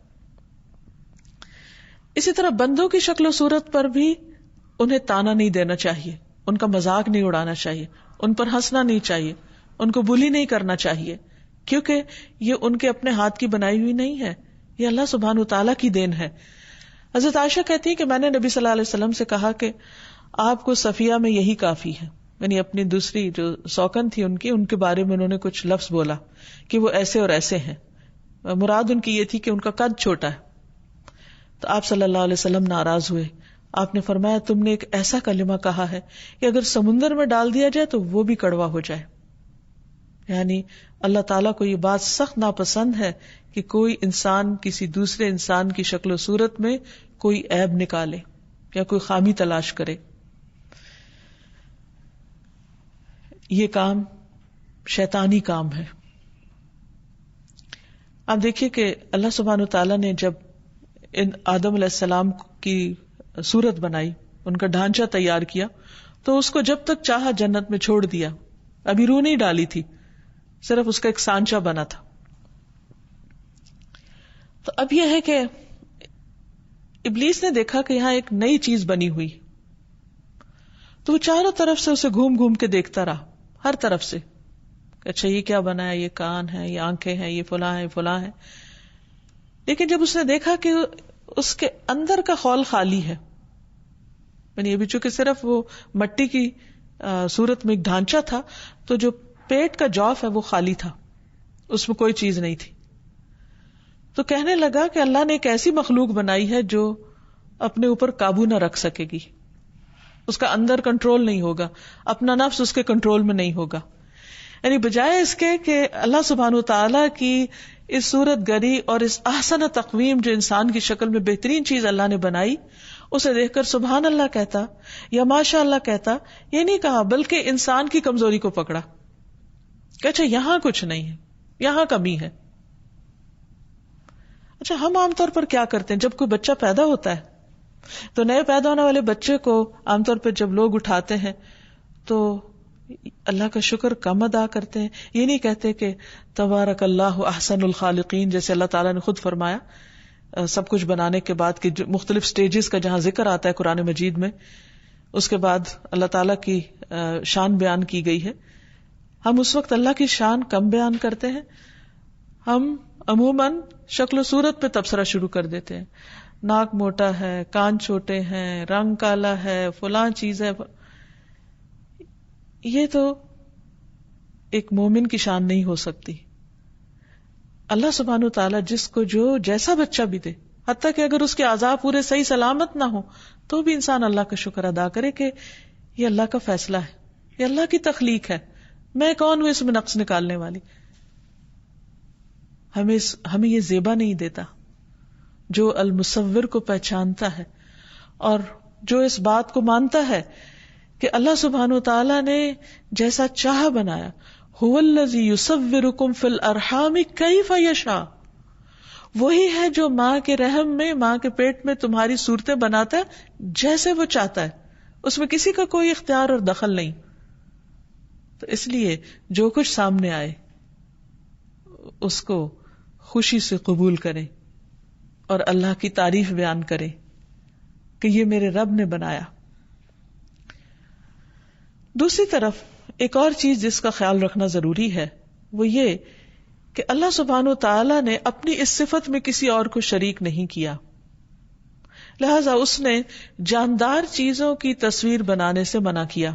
C: اسی طرح بندوں کی شکل و صورت پر بھی انہیں تانا نہیں دینا چاہیے، ان کا مذاق نہیں اڑانا چاہیے، ان پر ہنسنا نہیں چاہیے، ان کو بلی نہیں کرنا چاہیے، کیونکہ یہ ان کے اپنے ہاتھ کی بنائی ہوئی نہیں ہے، یہ اللہ سبحانہ وتعالیٰ کی دین ہے. حضرت عائشہ کہتی ہے کہ میں نے نبی صلی اللہ علیہ وسلم سے کہا کہ آپ کو صفیہ میں یہی کافی ہے، یعنی اپنی دوسری جو سوکن تھی ان کے بارے میں انہوں نے کچھ لفظ بولا کہ وہ ایسے اور ایسے ہیں. مراد ان کی یہ تھی کہ ان کا قد چھوٹا ہے. تو آپ صلی اللہ علیہ وسلم ناراض ہوئے. آپ نے فرمایا تم نے ایک ایسا کلمہ کہا ہے کہ اگر سمندر میں ڈال دیا جائے تو وہ بھی کڑوا ہو جائے. یعنی اللہ تعالیٰ کو یہ بات سخت ناپسند ہے کہ کوئی انسان کسی دوسرے انسان کی شکل و صورت میں کوئی عیب نکالے یا کوئی خامی تلاش کرے. یہ کام شیطانی کام ہے. آپ دیکھیے کہ اللہ سبحانہ وتعالیٰ نے جب ان آدم علیہ السلام کی صورت بنائی, ان کا ڈھانچہ تیار کیا, تو اس کو جب تک چاہا جنت میں چھوڑ دیا. ابھی روح نہیں ڈالی تھی, صرف اس کا ایک سانچہ بنا تھا. تو اب یہ ہے کہ ابلیس نے دیکھا کہ یہاں ایک نئی چیز بنی ہوئی, تو وہ چاروں طرف سے اسے گھوم گھوم کے دیکھتا رہا, ہر طرف سے. اچھا یہ کیا بنا ہے, یہ کان ہے, یہ آنکھیں ہیں, یہ فلاں ہے, فلاں ہے. لیکن جب اس نے دیکھا کہ اس کے اندر کا خول خالی ہے, یعنی ابھی چونکہ صرف وہ مٹی کی صورت میں ایک ڈھانچہ تھا, تو جو پیٹ کا جوف ہے وہ خالی تھا, اس میں کوئی چیز نہیں تھی. تو کہنے لگا کہ اللہ نے ایک ایسی مخلوق بنائی ہے جو اپنے اوپر قابو نہ رکھ سکے گی, اس کا اندر کنٹرول نہیں ہوگا, اپنا نفس اس کے کنٹرول میں نہیں ہوگا. یعنی بجائے اس کے کہ اللہ سبحانہ وتعالیٰ کی اس صورت گری اور اس احسن تقویم جو انسان کی شکل میں بہترین چیز اللہ نے بنائی, اسے دیکھ کر سبحان اللہ کہتا یا ماشاء اللہ کہتا, یہ نہیں کہا بلکہ انسان کی کمزوری کو پکڑا کہ اچھا یہاں کچھ نہیں ہے, یہاں کمی ہے. اچھا ہم عام طور پر کیا کرتے ہیں, جب کوئی بچہ پیدا ہوتا ہے تو نئے پیدا ہونے والے بچے کو عام طور پر جب لوگ اٹھاتے ہیں تو اللہ کا شکر کم ادا کرتے ہیں. یہ نہیں کہتے کہ تبارک اللہ احسن الخالقین, جیسے اللہ تعالیٰ نے خود فرمایا سب کچھ بنانے کے بعد کہ مختلف سٹیجز کا جہاں ذکر آتا ہے قرآن مجید میں, اس کے بعد اللہ تعالیٰ کی شان بیان کی گئی ہے. ہم اس وقت اللہ کی شان کم بیان کرتے ہیں. ہم عموماً شکل و صورت پہ تبصرہ شروع کر دیتے ہیں, ناک موٹا ہے, کان چھوٹے ہیں, رنگ کالا ہے, فلاں چیز ہے. یہ تو ایک مومن کی شان نہیں ہو سکتی. اللہ سبحانہ و تعالیٰ جس کو جو جیسا بچہ بھی دے, حتیٰ کہ اگر اس کے اعضاء پورے صحیح سلامت نہ ہو, تو بھی انسان اللہ کا شکر ادا کرے کہ یہ اللہ کا فیصلہ ہے, یہ اللہ کی تخلیق ہے, میں کون ہوں اس میں نقص نکالنے والی. ہمیں یہ زیبا نہیں دیتا جو المصور کو پہچانتا ہے اور جو اس بات کو مانتا ہے کہ اللہ سبحانہ و تعالیٰ نے جیسا چاہا بنایا. هو الذی یصورکم فی الارحام کیف یشاء, وہی ہے جو ماں کے رحم میں, ماں کے پیٹ میں تمہاری صورتیں بناتا ہے جیسے وہ چاہتا ہے, اس میں کسی کا کوئی اختیار اور دخل نہیں. تو اس لیے جو کچھ سامنے آئے اس کو خوشی سے قبول کریں اور اللہ کی تعریف بیان کریں کہ یہ میرے رب نے بنایا. دوسری طرف ایک اور چیز جس کا خیال رکھنا ضروری ہے وہ یہ کہ اللہ سبحانہ و تعالیٰ نے اپنی اس صفت میں کسی اور کو شریک نہیں کیا, لہذا اس نے جاندار چیزوں کی تصویر بنانے سے منع کیا.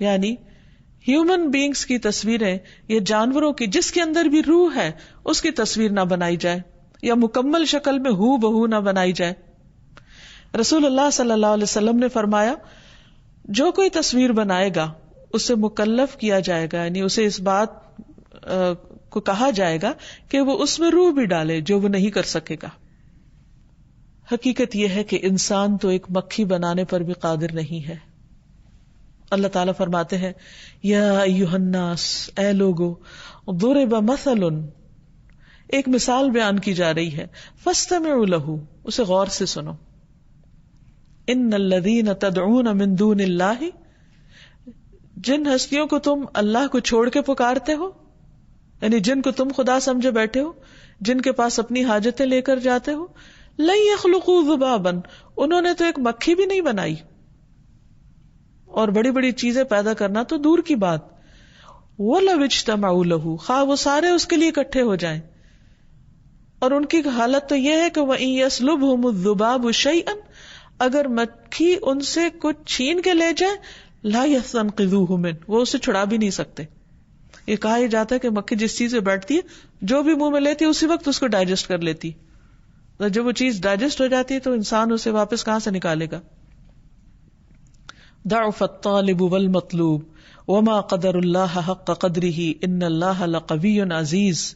C: یعنی ہیومن بینگز کی تصویریں یا جانوروں کی جس کے اندر بھی روح ہے اس کی تصویر نہ بنائی جائے یا مکمل شکل میں ہو بہو نہ بنائی جائے. رسول اللہ صلی اللہ علیہ وسلم نے فرمایا جو کوئی تصویر بنائے گا اسے مکلف کیا جائے گا, یعنی اسے اس بات کو کہا جائے گا کہ وہ اس میں روح بھی ڈالے جو وہ نہیں کر سکے گا. حقیقت یہ ہے کہ انسان تو ایک مکھی بنانے پر بھی قادر نہیں ہے. اللہ تعالیٰ فرماتے ہیں یا ایھا الناس, اے لوگو, ضرب مثل, ایک مثال بیان کی جا رہی ہے, فاستمعوا لہ, اسے غور سے سنو. ان الذین تدعون من دون اللہ, جن ہستیوں کو تم اللہ کو چھوڑ کے پکارتے ہو, یعنی جن کو تم خدا سمجھے بیٹھے ہو, جن کے پاس اپنی حاجتیں لے کر جاتے ہو, لن یخلقوا ذبابا, انہوں نے تو ایک مکھی بھی نہیں بنائی, اور بڑی بڑی چیزیں پیدا کرنا تو دور کی بات. وَلَوِ اجْتَمَعُوا لَهُ, خواہ وہ سارے اس کے لیے اکٹھے ہو جائیں. اور ان کی حالت تو یہ ہے کہ وَإِن يَسْلُبْهُمُ الذُّبَابُ شَيْئًا, اگر مکھی ان سے کچھ چھین کے لے جائے, لا یستنقذوہ من، وہ اسے چھڑا بھی نہیں سکتے. یہ کہا جاتا ہے کہ مکھی جس چیز سے بیٹھتی ہے جو بھی منہ میں لیتی ہے اسی وقت اس کو ڈائجسٹ کر لیتی ہے. جب وہ چیز ڈائجسٹ ہو جاتی ہے تو انسان اسے واپس کہاں سے نکالے گا. ضعف الطالب والمطلوب وما قدر اللہ حق قدرہ ان اللہ لقوی عزیز.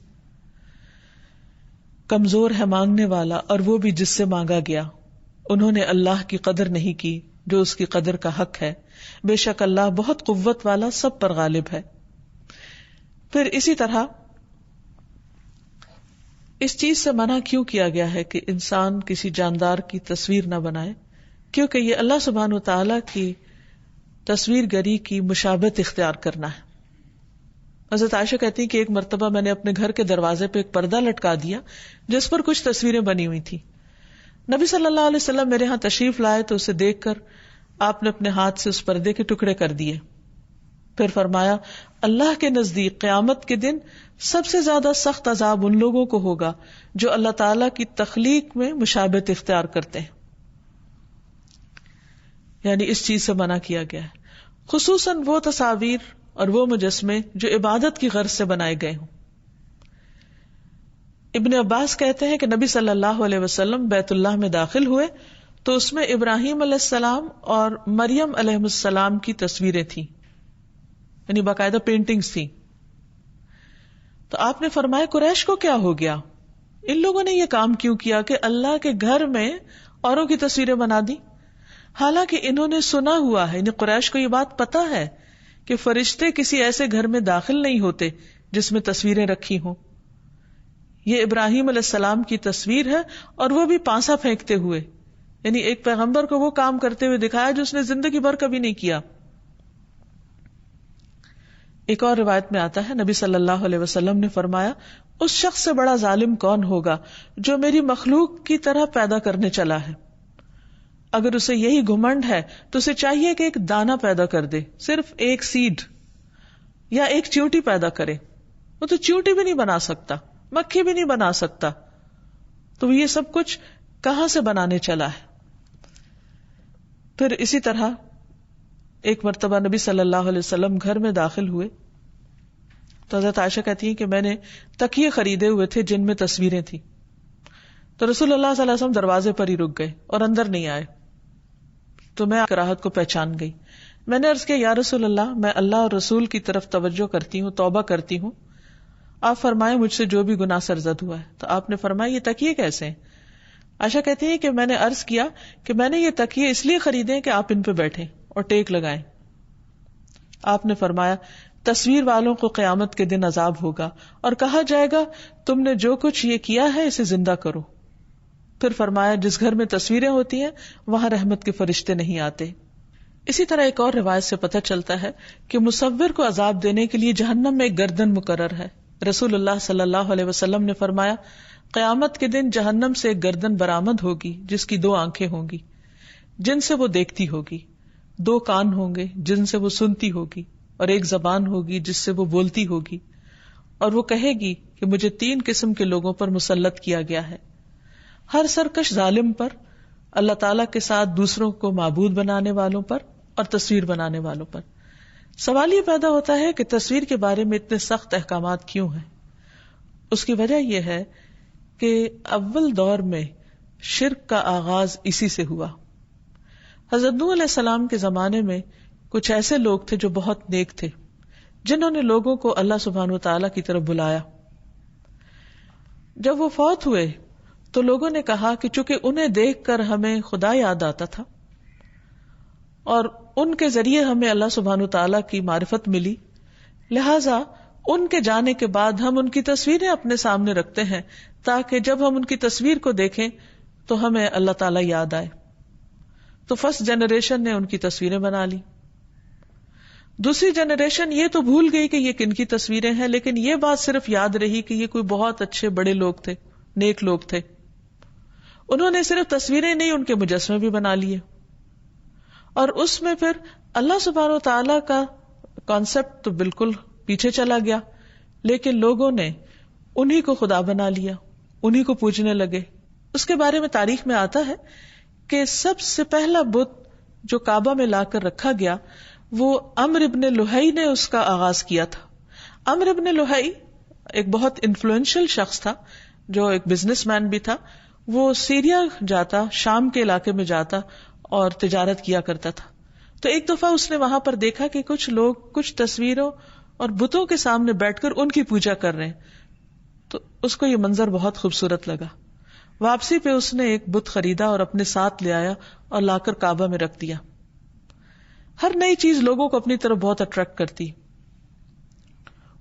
C: کمزور ہے مانگنے والا اور وہ بھی جس سے مانگا گیا، انہوں نے اللہ کی قدر نہیں کی جو اس کی قدر کا حق ہے. بے شک اللہ بہت قوت والا سب پر غالب ہے. پھر اسی طرح اس چیز سے منع کیوں کیا گیا ہے کہ انسان کسی جاندار کی تصویر نہ بنائے؟ کیونکہ یہ اللہ سبحانہ وتعالی کی تصویر گری کی مشابہت اختیار کرنا ہے. حضرت عائشہ کہتی ہیں کہ ایک مرتبہ میں نے اپنے گھر کے دروازے پہ ایک پردہ لٹکا دیا جس پر کچھ تصویریں بنی ہوئی تھی. نبی صلی اللہ علیہ وسلم میرے ہاں تشریف لائے تو اسے دیکھ کر آپ نے اپنے ہاتھ سے اس پردے کے ٹکڑے کر دیے. پھر فرمایا اللہ کے نزدیک قیامت کے دن سب سے زیادہ سخت عذاب ان لوگوں کو ہوگا جو اللہ تعالی کی تخلیق میں مشابہت اختیار کرتے ہیں. یعنی اس چیز سے منع کیا گیا ہے، خصوصاً وہ تصاویر اور وہ مجسمے جو عبادت کی غرض سے بنائے گئے ہوں. ابن عباس کہتے ہیں کہ نبی صلی اللہ علیہ وسلم بیت اللہ میں داخل ہوئے تو اس میں ابراہیم علیہ السلام اور مریم علیہ السلام کی تصویریں تھیں، یعنی باقاعدہ پینٹنگز تھیں. تو آپ نے فرمایا قریش کو کیا ہو گیا، ان لوگوں نے یہ کام کیوں کیا کہ اللہ کے گھر میں اوروں کی تصویریں بنا دی، حالانکہ انہوں نے سنا ہوا ہے، یعنی قریش کو یہ بات پتا ہے کہ فرشتے کسی ایسے گھر میں داخل نہیں ہوتے جس میں تصویریں رکھی ہوں. یہ ابراہیم علیہ السلام کی تصویر ہے اور وہ بھی پانسا پھینکتے ہوئے، یعنی ایک پیغمبر کو وہ کام کرتے ہوئے دکھایا جو اس نے زندگی بھر کبھی نہیں کیا. ایک اور روایت میں آتا ہے نبی صلی اللہ علیہ وسلم نے فرمایا اس شخص سے بڑا ظالم کون ہوگا جو میری مخلوق کی طرح پیدا کرنے چلا ہے. اگر اسے یہی گھمنڈ ہے تو اسے چاہیے کہ ایک دانہ پیدا کر دے، صرف ایک سیڈ یا ایک چیونٹی پیدا کرے. وہ تو چیونٹی بھی نہیں بنا سکتا، مکھی بھی نہیں بنا سکتا، تو وہ یہ سب کچھ کہاں سے بنانے چلا ہے. پھر اسی طرح ایک مرتبہ نبی صلی اللہ علیہ وسلم گھر میں داخل ہوئے تو حضرت عائشہ کہتی ہیں کہ میں نے تکیے خریدے ہوئے تھے جن میں تصویریں تھیں. تو رسول اللہ صلی اللہ علیہ وسلم دروازے پر ہی رک گئے اور اندر نہیں آئے. تو میں کراہت کو پہچان گئی. میں نے عرض کیا یا رسول اللہ، میں اللہ اور رسول کی طرف توجہ کرتی ہوں، توبہ کرتی ہوں، آپ فرمائیں مجھ سے جو بھی گناہ سرزد ہوا ہے. تو آپ نے فرمایا یہ تکیے کیسے ہیں؟ عائشہ کہتی ہے کہ میں نے عرض کیا کہ میں نے یہ تکیے اس لیے خریدے کہ آپ ان پہ بیٹھیں اور ٹیک لگائیں. آپ نے فرمایا تصویر والوں کو قیامت کے دن عذاب ہوگا اور کہا جائے گا تم نے جو کچھ یہ کیا ہے اسے زندہ کرو. پھر فرمایا جس گھر میں تصویریں ہوتی ہیں وہاں رحمت کے فرشتے نہیں آتے. اسی طرح ایک اور روایت سے پتہ چلتا ہے کہ مصور کو عذاب دینے کے لیے جہنم میں ایک گردن مقرر ہے. رسول اللہ صلی اللہ علیہ وسلم نے فرمایا قیامت کے دن جہنم سے ایک گردن برآمد ہوگی جس کی 2 آنکھیں ہوں گی جن سے وہ دیکھتی ہوگی، 2 کان ہوں گے جن سے وہ سنتی ہوگی، اور ایک زبان ہوگی جس سے وہ بولتی ہوگی. اور وہ کہے گی کہ مجھے 3 قسم کے لوگوں پر مسلط کیا گیا ہے، ہر سرکش ظالم پر، اللہ تعالیٰ کے ساتھ دوسروں کو معبود بنانے والوں پر، اور تصویر بنانے والوں پر. سوال یہ پیدا ہوتا ہے کہ تصویر کے بارے میں اتنے سخت احکامات کیوں ہیں؟ اس کی وجہ یہ ہے کہ اول دور میں شرک کا آغاز اسی سے ہوا. حضرت نوح علیہ السلام کے زمانے میں کچھ ایسے لوگ تھے جو بہت نیک تھے، جنہوں نے لوگوں کو اللہ سبحانہ وتعالی کی طرف بلایا. جب وہ فوت ہوئے تو لوگوں نے کہا کہ چونکہ انہیں دیکھ کر ہمیں خدا یاد آتا تھا اور ان کے ذریعے ہمیں اللہ سبحانہ وتعالی کی معرفت ملی، لہذا ان کے جانے کے بعد ہم ان کی تصویریں اپنے سامنے رکھتے ہیں تاکہ جب ہم ان کی تصویر کو دیکھیں تو ہمیں اللہ تعالی یاد آئے. تو فرسٹ جنریشن نے ان کی تصویریں بنا لی. دوسری جنریشن یہ تو بھول گئی کہ یہ کن کی تصویریں ہیں، لیکن یہ بات صرف یاد رہی کہ یہ کوئی بہت اچھے بڑے لوگ تھے، نیک لوگ تھے. انہوں نے صرف تصویریں نہیں، ان کے مجسمے بھی بنا لیے، اور اس میں پھر اللہ سبحانہ وتعالی کا کانسیپٹ تو بالکل پیچھے چلا گیا، لیکن لوگوں نے انہی کو خدا بنا لیا، انہی کو پوجنے لگے. اس کے بارے میں تاریخ میں آتا ہے کہ سب سے پہلا بت جو کعبہ میں لا کر رکھا گیا وہ عمرو ابن لہی نے اس کا آغاز کیا تھا. عمرو ابن لہی ایک بہت انفلوئنشل شخص تھا جو ایک بزنس مین بھی تھا. وہ سیریا جاتا, شام کے علاقے میں جاتا اور تجارت کیا کرتا تھا. تو ایک دفعہ اس نے وہاں پر دیکھا کہ کچھ لوگ کچھ تصویروں اور بتوں کے سامنے بیٹھ کر ان کی پوجا کر رہے ہیں. تو اس کو یہ منظر بہت خوبصورت لگا. واپسی پہ اس نے ایک بت خریدا اور اپنے ساتھ لے آیا اور لا کر کعبہ میں رکھ دیا. ہر نئی چیز لوگوں کو اپنی طرف بہت اٹریکٹ کرتی.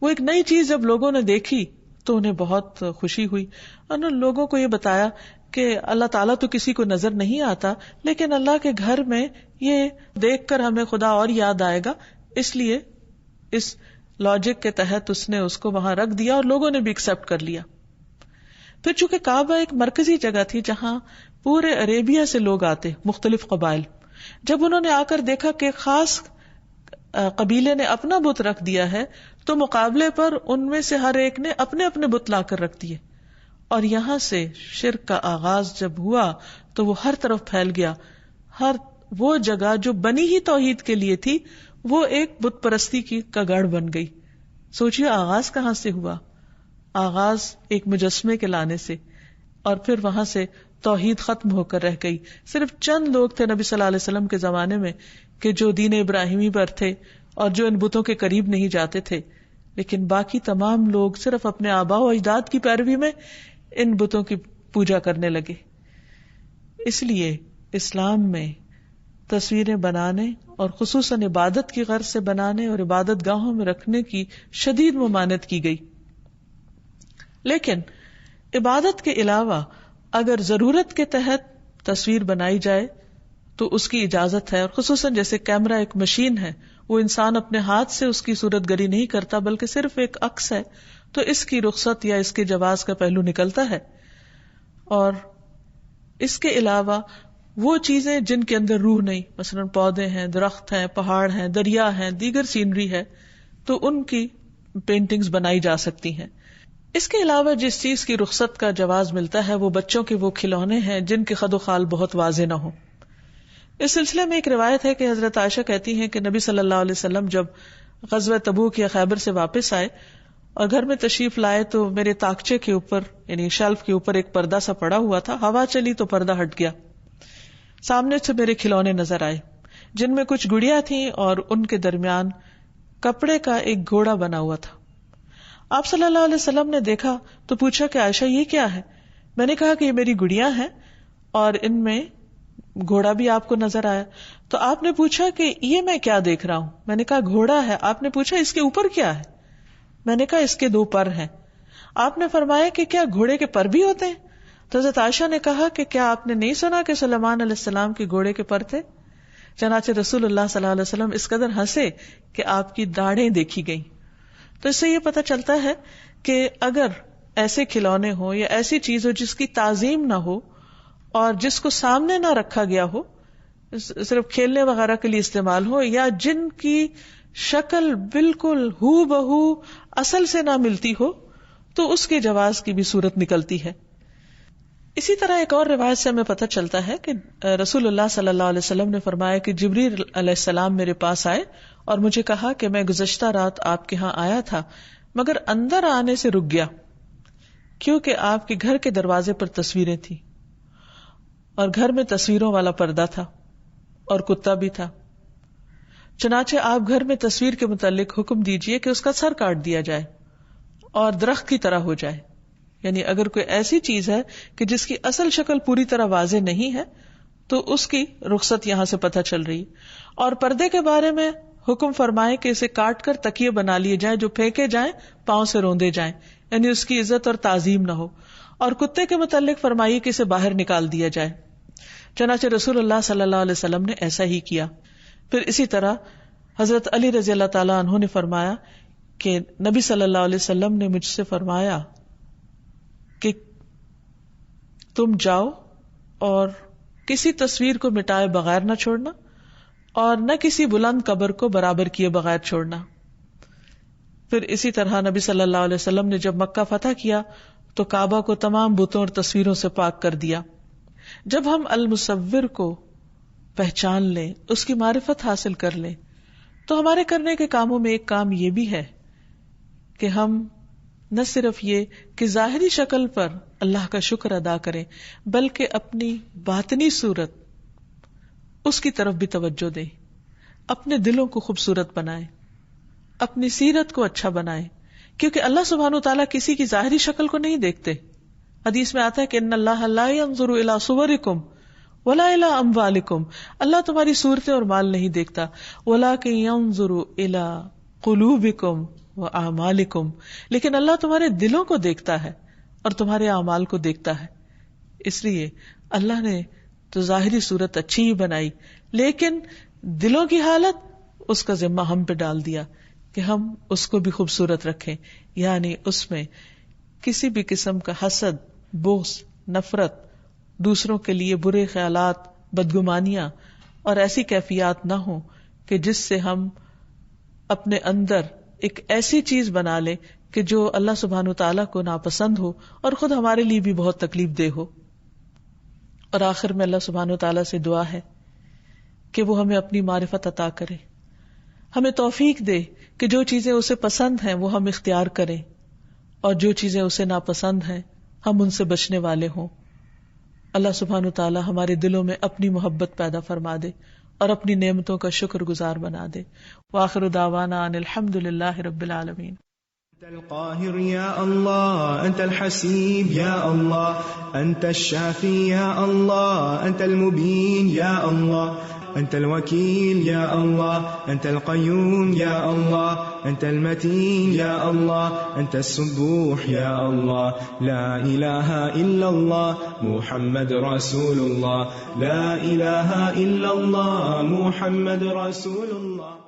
C: وہ ایک نئی چیز جب لوگوں نے دیکھی تو انہیں بہت خوشی ہوئی. انہوں نے لوگوں کو یہ بتایا کہ اللہ تعالیٰ تو کسی کو نظر نہیں آتا, لیکن اللہ کے گھر میں یہ دیکھ کر ہمیں خدا اور یاد آئے گا. اس لیے اس لاجک کے تحت اس نے اس کو وہاں رکھ دیا اور لوگوں نے بھی ایکسپٹ کر لیا. پھر چونکہ کعبہ ایک مرکزی جگہ تھی جہاں پورے عربیہ سے لوگ آتے, مختلف قبائل, جب انہوں نے آ کر دیکھا کہ خاص قبیلے نے اپنا بت رکھ دیا ہے تو مقابلے پر ان میں سے ہر ایک نے اپنے اپنے بت لا کر رکھ دیے. اور یہاں سے شرک کا آغاز جب ہوا تو وہ ہر طرف پھیل گیا. ہر وہ جگہ جو بنی ہی توحید کے لیے تھی وہ ایک بت پرستی کا گڑھ بن گئی. سوچئے آغاز کہاں سے ہوا. آغاز ایک مجسمے کے لانے سے, اور پھر وہاں سے توحید ختم ہو کر رہ گئی. صرف چند لوگ تھے نبی صلی اللہ علیہ وسلم کے زمانے میں کہ جو دین ابراہیمی پر تھے اور جو ان بتوں کے قریب نہیں جاتے تھے, لیکن باقی تمام لوگ صرف اپنے آباء و اجداد کی پیروی میں ان بتوں کی پوجا کرنے لگے. اس لیے اسلام میں تصویریں بنانے اور خصوصاً عبادت کی غرض سے بنانے اور عبادت گاہوں میں رکھنے کی شدید ممانعت کی گئی. لیکن عبادت کے علاوہ اگر ضرورت کے تحت تصویر بنائی جائے تو اس کی اجازت ہے, اور خصوصاً جیسے کیمرہ ایک مشین ہے, وہ انسان اپنے ہاتھ سے اس کی صورت گری نہیں کرتا بلکہ صرف ایک عکس ہے, تو اس کی رخصت یا اس کے جواز کا پہلو نکلتا ہے. اور اس کے علاوہ وہ چیزیں جن کے اندر روح نہیں, مثلا پودے ہیں, درخت ہیں, پہاڑ ہیں, دریا ہیں, دیگر سینری ہے, تو ان کی پینٹنگز بنائی جا سکتی ہیں. اس کے علاوہ جس چیز کی رخصت کا جواز ملتا ہے وہ بچوں کے وہ کھلونے ہیں جن کے خد و خال بہت واضح نہ ہو. اس سلسلے میں ایک روایت ہے کہ حضرت عائشہ کہتی ہیں کہ نبی صلی اللہ علیہ وسلم جب غزوہ تبوک یا خیبر سے واپس آئے اور گھر میں تشریف لائے تو میرے طاقچے کے اوپر یعنی شیلف کے اوپر ایک پردہ سا پڑا ہوا تھا. ہوا چلی تو پردہ ہٹ گیا. سامنے سے میرے کھلونے نظر آئے جن میں کچھ گڑیاں تھیں اور ان کے درمیان کپڑے کا ایک گھوڑا بنا ہوا تھا. آپ صلی اللہ علیہ وسلم نے دیکھا تو پوچھا کہ عائشہ یہ کیا ہے؟ میں نے کہا کہ یہ میری گڑیاں ہیں اور ان میں گھوڑا بھی آپ کو نظر آیا. تو آپ نے پوچھا کہ یہ میں کیا دیکھ رہا ہوں؟ میں نے کہا گھوڑا ہے. آپ نے پوچھا اس کے اوپر کیا ہے؟ میں نے کہا اس کے 2 پر ہیں. آپ نے فرمایا کہ کیا گھوڑے کے پر بھی ہوتے ہیں؟ تو حضرت عائشہ نے کہا کہ کیا آپ نے نہیں سنا کہ سلیمان علیہ السلام کے گھوڑے کے پر تھے؟ چنانچہ رسول اللہ صلی اللہ علیہ وسلم اس قدر ہنسے کہ آپ کی داڑھیں دیکھی گئیں. تو اس سے یہ پتہ چلتا ہے کہ اگر ایسے کھلونے ہوں یا ایسی چیز ہو جس کی تعظیم نہ ہو اور جس کو سامنے نہ رکھا گیا ہو, صرف کھیلنے وغیرہ کے لیے استعمال ہو, یا جن کی شکل بالکل ہو بہو اصل سے نہ ملتی ہو, تو اس کے جواز کی بھی صورت نکلتی ہے. اسی طرح ایک اور روایت سے ہمیں پتہ چلتا ہے کہ رسول اللہ صلی اللہ علیہ وسلم نے فرمایا کہ جبریل علیہ السلام میرے پاس آئے اور مجھے کہا کہ میں گزشتہ رات آپ کے ہاں آیا تھا مگر اندر آنے سے رک گیا کیونکہ آپ کے گھر کے دروازے پر تصویریں تھیں اور گھر میں تصویروں والا پردہ تھا اور کتا بھی تھا. چنانچہ آپ گھر میں تصویر کے متعلق حکم دیجئے کہ اس کا سر کاٹ دیا جائے اور درخت کی طرح ہو جائے. یعنی اگر کوئی ایسی چیز ہے کہ جس کی اصل شکل پوری طرح واضح نہیں ہے تو اس کی رخصت یہاں سے پتہ چل رہی. اور پردے کے بارے میں حکم فرمائے کہ اسے کاٹ کر تکیے بنا لیے جائیں جو پھینکے جائیں, پاؤں سے روندے جائیں, یعنی اس کی عزت اور تعظیم نہ ہو. اور کتے کے متعلق فرمائیے کہ اسے باہر نکال دیا جائے. چنانچہ رسول اللہ صلی اللہ علیہ وسلم نے ایسا ہی کیا. پھر اسی طرح حضرت علی رضی اللہ تعالیٰ عنہ نے فرمایا کہ نبی صلی اللہ علیہ وسلم نے مجھ سے فرمایا کہ تم جاؤ اور کسی تصویر کو مٹائے بغیر نہ چھوڑنا اور نہ کسی بلند قبر کو برابر کیے بغیر چھوڑنا. پھر اسی طرح نبی صلی اللہ علیہ وسلم نے جب مکہ فتح کیا تو کعبہ کو تمام بتوں اور تصویروں سے پاک کر دیا. جب ہم المصور کو پہچان لیں, اس کی معرفت حاصل کر لیں, تو ہمارے کرنے کے کاموں میں ایک کام یہ بھی ہے کہ ہم نہ صرف یہ کہ ظاہری شکل پر اللہ کا شکر ادا کریں، بلکہ اپنی باطنی صورت اس کی طرف بھی توجہ دیں، اپنے دلوں کو خوبصورت بنائیں، اپنی سیرت کو اچھا بنائیں، کیونکہ اللہ سبحانہ وتعالیٰ کسی کی ظاہری شکل کو نہیں دیکھتے. حدیث میں آتا ہے کہ ان اللہ لا ينظر الى صورکم ولا الى اموالکم، اللہ تمہاری صورتیں اور مال نہیں دیکھتا، ولکن ينظر الى قلوبکم واعمالکم، لیکن اللہ تمہارے دلوں کو دیکھتا ہے اور تمہارے اعمال کو دیکھتا ہے. اس لیے اللہ نے تو ظاہری صورت اچھی ہی بنائی، لیکن دلوں کی حالت اس کا ذمہ ہم پہ ڈال دیا کہ ہم اس کو بھی خوبصورت رکھیں، یعنی اس میں کسی بھی قسم کا حسد، بغض، نفرت، دوسروں کے لیے برے خیالات، بدگمانیاں اور ایسی کیفیات نہ ہوں کہ جس سے ہم اپنے اندر ایک ایسی چیز بنا لیں کہ جو اللہ سبحانہ وتعالیٰ کو ناپسند ہو اور خود ہمارے لیے بھی بہت تکلیف دہ ہو. اور آخر میں اللہ سبحانہ وتعالیٰ سے دعا ہے کہ وہ ہمیں اپنی معرفت عطا کرے، ہمیں توفیق دے کہ جو چیزیں اسے پسند ہیں وہ ہم اختیار کریں، اور جو چیزیں اسے ناپسند ہیں ہم ان سے بچنے والے ہوں. اللہ سبحانہ وتعالیٰ ہمارے دلوں میں اپنی محبت پیدا فرما دے اور اپنی نعمتوں کا شکر گزار بنا دے. وآخر دعوانا ان الحمد للہ رب العالمین.
A: أنت القاهر يا الله، أنت الحسيب يا الله، أنت الشافي يا الله، أنت المبين يا الله، أنت الوكيل يا الله، أنت القيوم يا الله، أنت المتين يا الله، أنت السبوح يا الله. لا إله إلا الله محمد رسول الله، لا إله إلا الله محمد رسول الله.